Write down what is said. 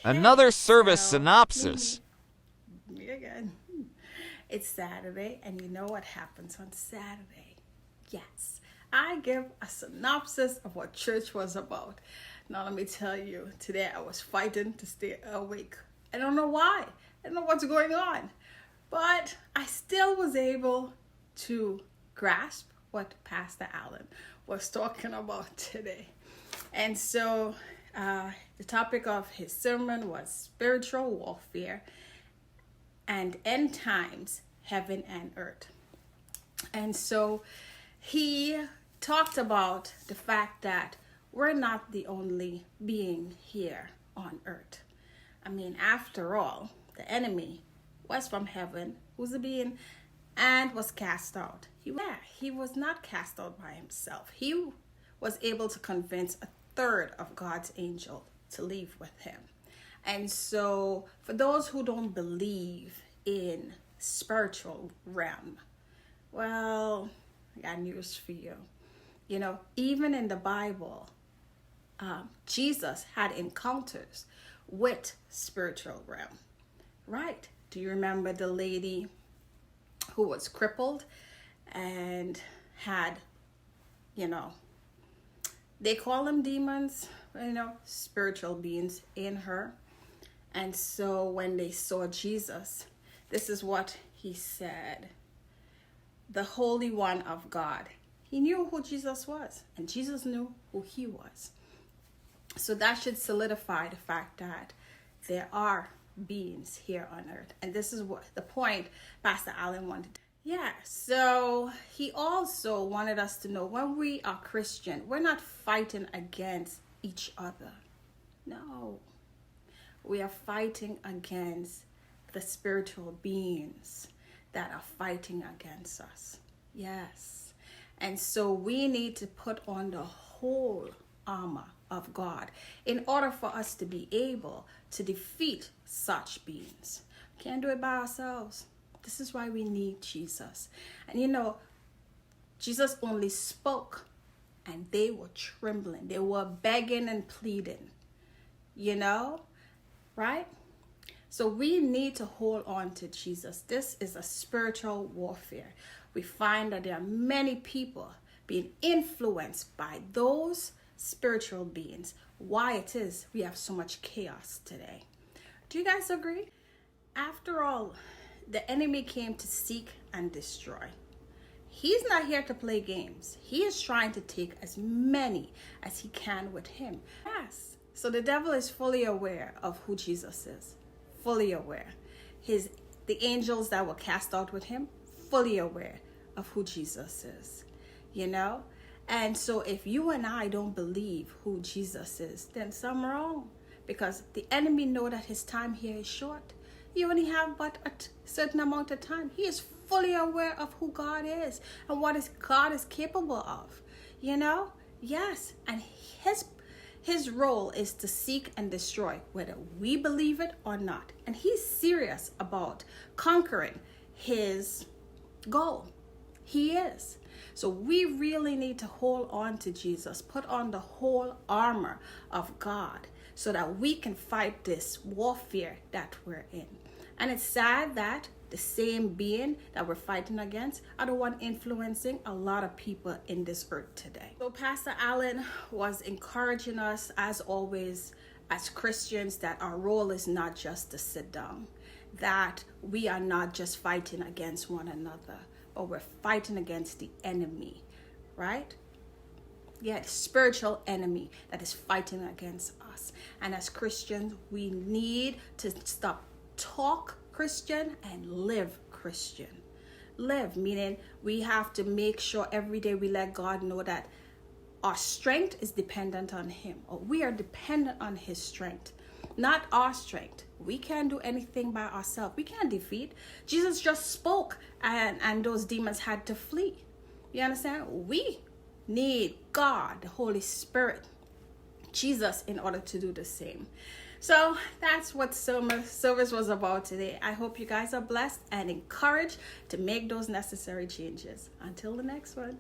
Another service So, synopsis. me again. It's Saturday, and you know what happens on Saturday? Yes, I give a synopsis of what church was about. Now, let me tell you, today I was fighting to stay awake. I don't know why, I don't know what's going on, but I still was able to grasp what Pastor Allen was talking about today. And so, the topic of his sermon was spiritual warfare and end times, heaven and earth. And so he talked about the fact that we're not the only being here on earth. I mean, after all, the enemy was from heaven, was a being, and was cast out. He was not cast out by himself. He was able to convince a third of God's angel to leave with him. And so, for those who don't believe in spiritual realm, well, I got news for you. You know, even in the Bible, Jesus had encounters with spiritual realm, right? Do you remember the lady who was crippled and had, you know, they call them demons, spiritual beings in her. And so when they saw Jesus, this is what he said: the Holy One of God. He knew who Jesus was, and Jesus knew who he was. So that should solidify the fact that there are beings here on earth. And this is what the point Pastor Allen wanted. Yeah, so he also wanted us to know when we are Christian, we're not fighting against each other. No, we are fighting against the spiritual beings that are fighting against us. Yes. And so we need to put on the whole armor of God in order for us to be able to defeat such beings. We can't do it by ourselves. This is why we need Jesus. And Jesus only spoke and they were trembling. They were begging and pleading, right? So we need to hold on to Jesus. This is a spiritual warfare. We find that there are many people being influenced by those spiritual beings. Why it is we have so much chaos today. Do you guys agree? After all, the enemy came to seek and destroy. He's not here to play games. He is trying to take as many as he can with him. Yes. So the devil is fully aware of who Jesus is. Fully aware. The angels that were cast out with him, fully aware of who Jesus is. And so if you and I don't believe who Jesus is, then something wrong. Because the enemy know that his time here is short. You only have but a certain amount of time. He is fully aware of who God is and what God is capable of. Yes. And his role is to seek and destroy, whether we believe it or not. And he's serious about conquering his goal. He is. So we really need to hold on to Jesus, put on the whole armor of God so that we can fight this warfare that we're in. And it's sad that the same being that we're fighting against are the one influencing a lot of people in this earth today. So Pastor Allen was encouraging us, as always, as Christians, that our role is not just to sit down, that we are not just fighting against one another, but we're fighting against the enemy, right? Yeah, the spiritual enemy that is fighting against us. And as Christians, we need to stop talk Christian and live Christian. Live, meaning we have to make sure every day we let God know that our strength is dependent on him, or we are dependent on his strength, not our strength. We can't do anything by ourselves. We can't defeat. Jesus just spoke and those demons had to flee. You understand? We need God, the Holy Spirit, Jesus, in order to do the same. So that's what service was about today. I hope you guys are blessed and encouraged to make those necessary changes. Until the next one.